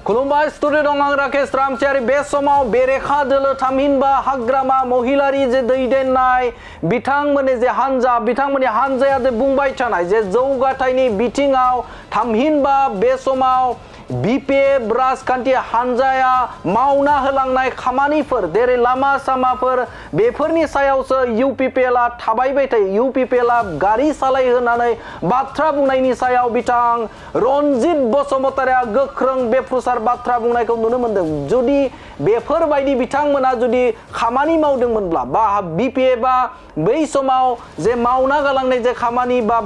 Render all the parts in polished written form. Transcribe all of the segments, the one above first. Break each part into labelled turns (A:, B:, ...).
A: खुलुमबाय स्टुडिअ दं आं राकेश रामसियारि बे समाव बेरेखा दोलो थामहिनबा हाग्रामा महिलारि जे दैदेननाय बिथांमोननि जे हानजा बिथांमोननि हानजाया जे बुंबाय थानाय जे जौगाथायनि बिथिङाव थामहिनबा बे समाव BPF राजखान्थि हानजाया मावना होलांनाय खामानिफोर जेरै लामा सामाफोर बेफोरनि सायावसो UPPL आ थाबायबाय थायो UPPL आ गारि सालाय होनानै बाथ्रा बुंनायनि सायाव बिथां रनजित बसुमतारिया गोख्रों बेफुसार बाथ्रा बुंनायखौ नुनो मोनदों जुदि बेफोरबायदि बिथांमोना जुदि खामानि मावदोंमोनब्ला बा BPF आ बै समाव जे मावना गालांनाय जे खामानि बा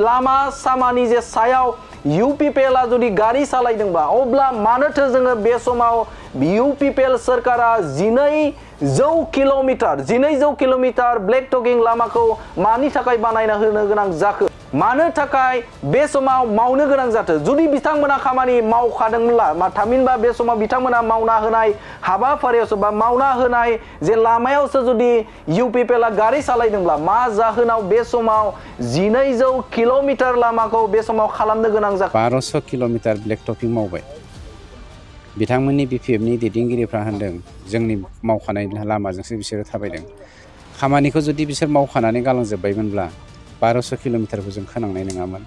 A: लामा सामानि जे सायाव UPPL आ जुदि गारि सालायदोंबा अब्ला मानोथो जोङो बे समाव UPPL सरकारा 1200 किलोमिटार ब्लेक टकिं लामाखौ मानि थाखाय बानायना होनो गोनां जाखो मानो थाखाय बे समाव मावनो गोनां जाथो जुदि बिथांमोना खामानि मावखादोंमोनब्ला थामहिनबा बे समाव बिथांमोना मावना होनाय हाबाफारियावसो बा मावना होनाय जे लामायावसो जुदि UPPL आ गारि सालायदोंब्ला मा जाहोनाव बे समाव 1200 किलोमिटार लामाखौ बे समाव खालामनो गोनां जाखो
B: 1200 किलोमिटार ब्लेक टकिं मावबाय बिथांमोननि BPF नि दैदेनगिरिफ्रा होनदों जोंनि मावखानाय लामाजोंसो बिसोरो थाबायदों खामानिखौ जुदि बिसोर मावखानानै गालांजोबबायमोनब्ला 1200 किलोमिटारखौ जों खोनांनाय नङामोन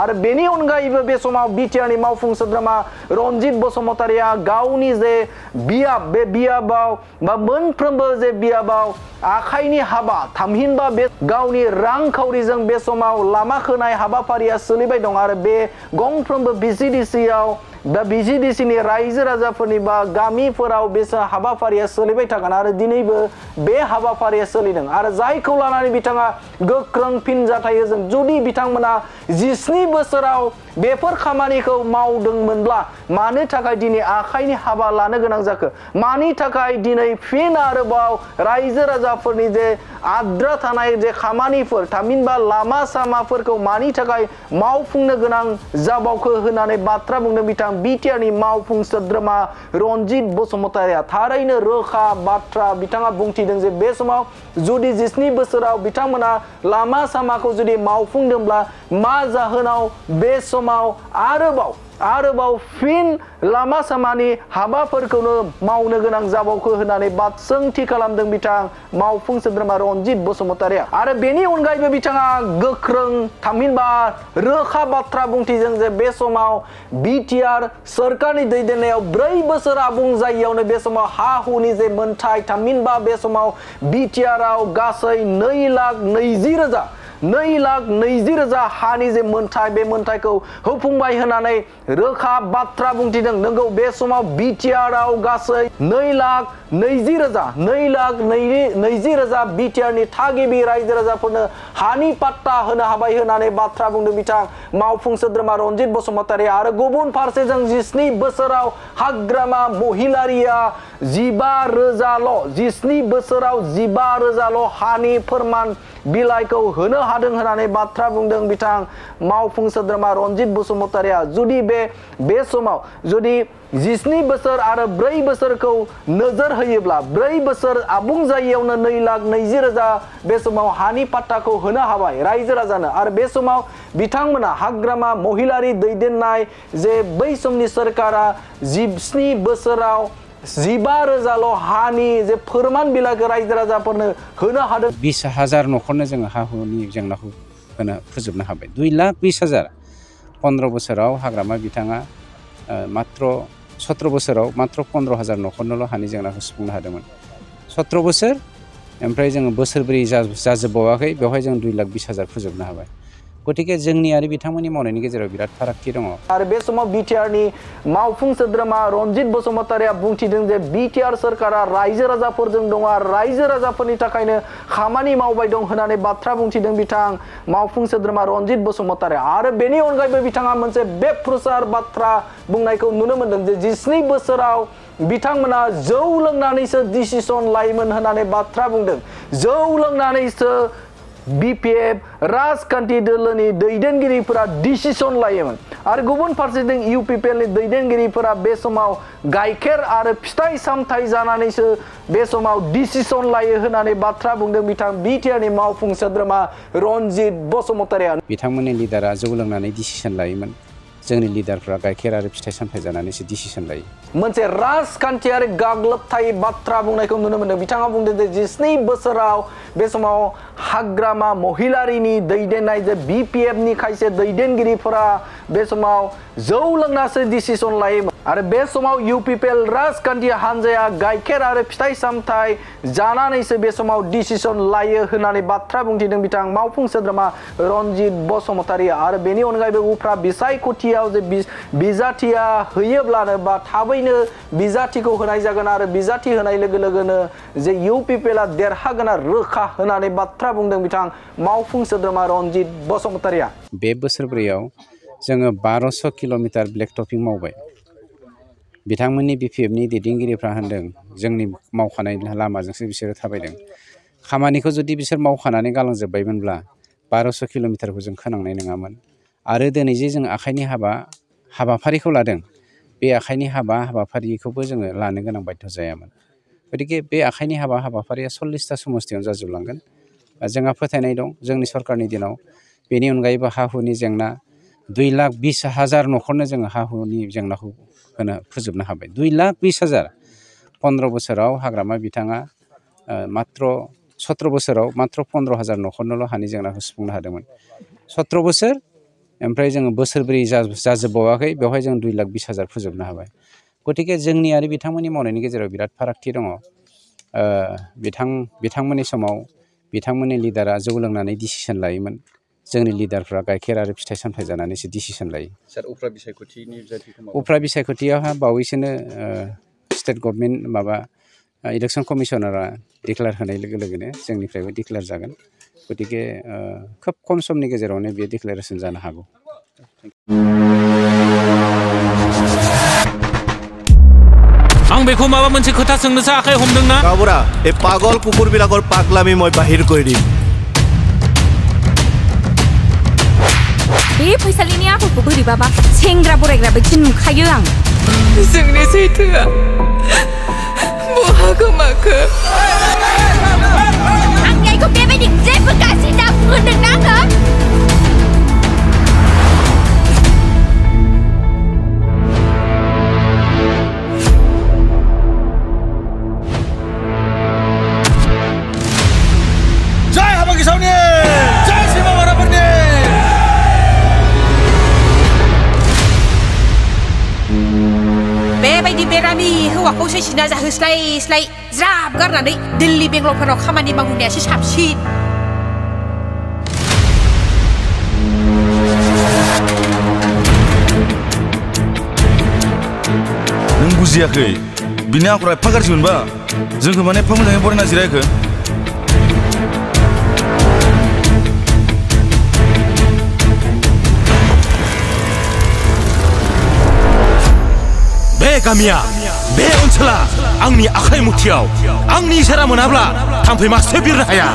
A: आरो बेनि अनगायैबो बे समाव BTR नि मावफुं सोद्रोमा रनजित बसुमतारिया गावनि जे बियाब बे बियाबाव बा मोनफ्रोमबो जे बियाबाव आखाइनि हाबा थामहिनबा बे गावनि रांखावरिजों बे समाव लामा खोनाय हाबाफारिया सोलिबाय दं आरो बे गंफ्रोमबो BCDC आव दा BCDC नि रायजो राजाफोरनि बा गामिफोराव बे हाबाफारिया सोलिबाय थागोन आरो दिनैबो बे हाबाफारिया सोलिदों आरो जायखौ लानानै बिथाङा गोख्रों फिनजाथाय होदों जुदि बिथांमोना 17 बोसोराव बेफोर खामानिखौ मावदोंमोनब्ला मानो थाखाय दिनै आखाइनि हाबा लानो गोनां जाखो मानि थाखाय दिनै फिन आरोबाव रायजो राजाफोरनि जे आद्रा थानाय जे खामानिफोर थामहिनबा लामा सामाफोरखौ मानि थाखाय मावफुंनो गोनां जाबावखो होननानै बाथ्रा बुंदों बिथां BTR नि मावफुं सोद्रोमा रनजित बसुमतारिया थारैनो रोखा बाथ्रा बिथाङा बुंथिदों जे बे समाव जुदि 17 बोसोराव बिथांमोना लामा सामाखौ जुदि मावफुंदोंब्ला मा जाहोनाव बे समाव आरोबाव फिन लामा सामानि हाबाफोरखौनो मावनो गोनां जाबावखो होननानै बात सोंथि खालामदों बिथां मावफुं सोद्रोमा रनजित बसुमतारिया आरो बेनि अनगायैबो बिथाङा गोख्रों थामहिनबा रोखा बाथ्रा बुंथिदों जे बे समाव BTR सरकारनि दैदेननायाव 4 बोसोर आबुं जायैयावनो बे समाव हा हुनि जे मोनथाय थामहिनबा बे समाव BTR आव गासै 2,20,000 हानि जे मोनथाय बे मोनथायखौ होफुंबाय होननानै रोखा बाथ्रा बुंथिदों नंगौ बे समाव BTR आव गासै 2,20,000 BTR नि थागिबि रायजो राजाफोरनो हानि पाट्टा होनो हाबाय होननानै बाथ्रा बुंदों बिथां मावफुं सोद्रोमा रनजित बसुमतारि आरो गुबुन फारसेजों 17 बोसोराव हाग्रामा महिलारिया 15,000 बोसोराव 15,000 हानि फोरमान बिलाइखौ होनो हादों होननानै बाथ्रा बुंदों बिथां मावफुं सोद्रोमा रनजित बसुमतारिया जुदि बे समाव जुदि 17 बोसोर आरो 4 बोसोरखौ नोजोर होयोब्ला 4 बोसोर आबुं जायैयावनो 2,20,000 बे समाव हानि पाट्टाखौ होनो हाबाय रायजो राजानो आरो बे समाव बिथांमोना हाग्रामा महिलारि दैदेननाय जे बै समनि सरकारा 17 बोसोराव 15,000 हानि जे फोरमान बिलाइखौ रायजो राजाफोरनो होनो हादों
B: 20,000 न'खरनो जोङो हा हुनि जेंनाखौ फोजोबनो हाबाय 2,20,000 15 बोसोराव हाग्रामा बिथाङा मात्र 17 बोसोराव मात्र 15,000 न'खरनोल' हानि जेंनाखौ सुफुंनो हादोंमोन 17 बोसोर ओमफ्राय जोङो बोसोरब्रै जाजोबबावाखै बेवहाय जों 2,20,000 फोजोबनो हाबाय गतिके जोंनि आरो बिथांमोननि मावनायनि गेजेराव बिराद फारागथि दङ
A: आरो बे समाव BTR नि मावफुं सोद्रोमा रनजित बसुमतारिया बुंथिदों जे BTR सरकारा रायजो राजाफोरजों दङ आरो रायजो राजाफोरनि थाखायनो खामानि मावबाय दं होननानै बाथ्रा बुंथिदों बिथां मावफुं सोद्रोमा रनजित बसुमतारिया आरो बेनि अनगायैबो बिथाङा मोनसे बेफ्रुसार बाथ्रा बुंनायखौ नुनो मोनदों जे 17 बोसोराव बिथांमोना जौ लोंनानैसो डिसिसन लायोमोन होननानै बाथ्रा बुंदों जौ लोंनानैसो BPF राजखान्थि दोलोनि दैदेनगिरिफोरा डिसिसन लायोमोन आरो गुबुन फारसेथिं UPPL नि दैदेनगिरिफोरा बे समाव गाइखेर आरो फिथाइ सामथाइ जानानैसो बे समाव डिसिसन लायो होननानै बाथ्रा बुंदों बिथां BTR नि मावफुं सोद्रोमा रनजित बसुमतारिया
B: बिथांमोननि लिडारा जौ लोंनानै डिसिसन लायोमोन जोंनि लिडारफ्रा गाइखेर आरो फिथाइ सामथाइ जानानैसो डिसिसन लायो।
A: मोनसे राजखान्थियारि गाग्लोबथाय बाथ्रा बुंनायखौ नुनो मोनो। बिथाङा बुंदों जे 17 बोसोराव बे समाव हाग्रामा महिलारिनि दैदेननाय जे BPF नि खायसे दैदेनगिरिफोरा बे समाव जौ लोंनासो डिसिसन लायोमोन आरो बे समाव UPPL राजखान्थि हान्जाया गाइखेर आरो फिथाइ सामथाइ जानानैसो बे समाव डिसिसन लायो होननानै बाथ्रा बुंथिदों बिथां मावफुं सोद्रोमा रनजित बसुमतारी। आरो बेनि अनगायैबो उफ्रा बिसायख'थियाव जे बिजाथिया होयोब्लानो बा थाबैनो बिजाथिखौ होनाय जागोन आरो बिजाथि होनाय लोगो लोगोनो जे UPPLआ देरहागोना रोखा होननानै बाथ्रा बुंदों बिथां मावफुं सोद्रोमा रनजित बसुमतारीया।
B: बे बोसोरब्रैयाव जोङो 1200 किल'मिटार ब्लेक टपिं मावबाय। बिथांमोननि BPF नि दैदेनगिरिफ्रा होनदों जोंनि मावखानाय लामाजोंसो बिसोरो थाबायदों। खामानिखौ जुदि बिसोर मावखानानै गालांजोब्बायमोनब्ला 1200 किल'मिटारखौ जों खोनांनाय नङामोन। आरो दिनै जे जों आखाइनि हाबाफारिखौ लादों बे आखाइनि हाबाफारिखौबो जोङो लानो गोनां बाध्य जायामोन। गतिके बे आखाइनि हाबाफारिया 40टा समस्तियावनो जाजोबलांगोन। जोंहा फोथायनाय दं जोंनि सरकारनि दिनाव बेनि अनगायैबो हा-हुनि जेंना 2,20,000 न'खरनो जोङो हा-हुनि जेंनाखौ फोजोबनो हाबाय। 2,20,000 15 बोसोराव हाग्रामा बिथाङा मात्र 17 बोसोराव मात्र 15,000 न'खरनोल' हानि जेंनाखौ सुफुंनो हादोंमोन। 17 बोसोर ओमफ्राय जोङो बोसोरब्रै जाजोबबावाखै बेवहाय जों 2,20,000 फोजोबनो हाबाय। गतिके जोंनि आरो बिथांमोननि मावनायनि गेजेराव बिराद फारागथि दङ। बिथांमोननि समाव बिथांमोननि लिडारा जौ लोंनानै डिसिसन लायोमोन। जोंनि लिडारफ्रा गाइखेर आरो फिथाइ सामथाइ जानानैसो डिसिसन लायो।
C: सार उफ्रा बिसायख'थिनि बिजाथिखौ
B: उफ्रा बिसायख'थियावहा बावैसोनो स्टेट गभर्नमेन्ट इलेक्सन कमिसनारा डिक्लेयार होनाय लोगो लोगोनो जोंनिफ्रायबो डिक्लेयार जागोन। गतिके खोब खम समनि गेजेरावनो बेयो डिक्लेरेसन जानो हागौ।
D: आं बेखौ माबा मोनसे खोथा सोंनोसो आखाइ हमदोंना?
E: गाबरा ए पागल कुकुर বিলাকৰ পাগলামি মই বাহিৰ কৰি দিম।
F: बे फैसालिनि आखलखौ बोरैबाबा सेंग्रा बोरायग्रा बायदि नुखायो आं।
G: जोंनि सैथोआ बहा गोमाखो?
F: आंनि आइखौ बेबायदि जेबो गाज्रि दा बुंदोंना आङो?
E: जय हाबा गिसावनि जय सिमा माराफोरनि
F: बेबायदि बेरामि हौवाखौ सैसिना जाहोस्लाय ज्राब गारनानै दिल्ली बेंगलरफोराव खामानि मावहैनायासो साबसिन।
E: नों बुजियाखै बिनि आखला एफा गाज्रि मोनबा जोंखौ माने एफा मोजाङै बरायना जिरायखो।
D: बे गामिया बे ओनसोला आंनि आखाइ मुथियाव। आंनि इसारा मोनाब्ला थाम्फै मासे बिरनो हाया।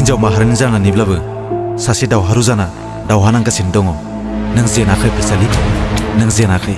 E: हिन्जाव माहारिनि जानानैब्लाबो सासे दावहारु जाना दावहा नांगासिनो दङ। नों जेनाखै फैसालि, नों जेनाखै।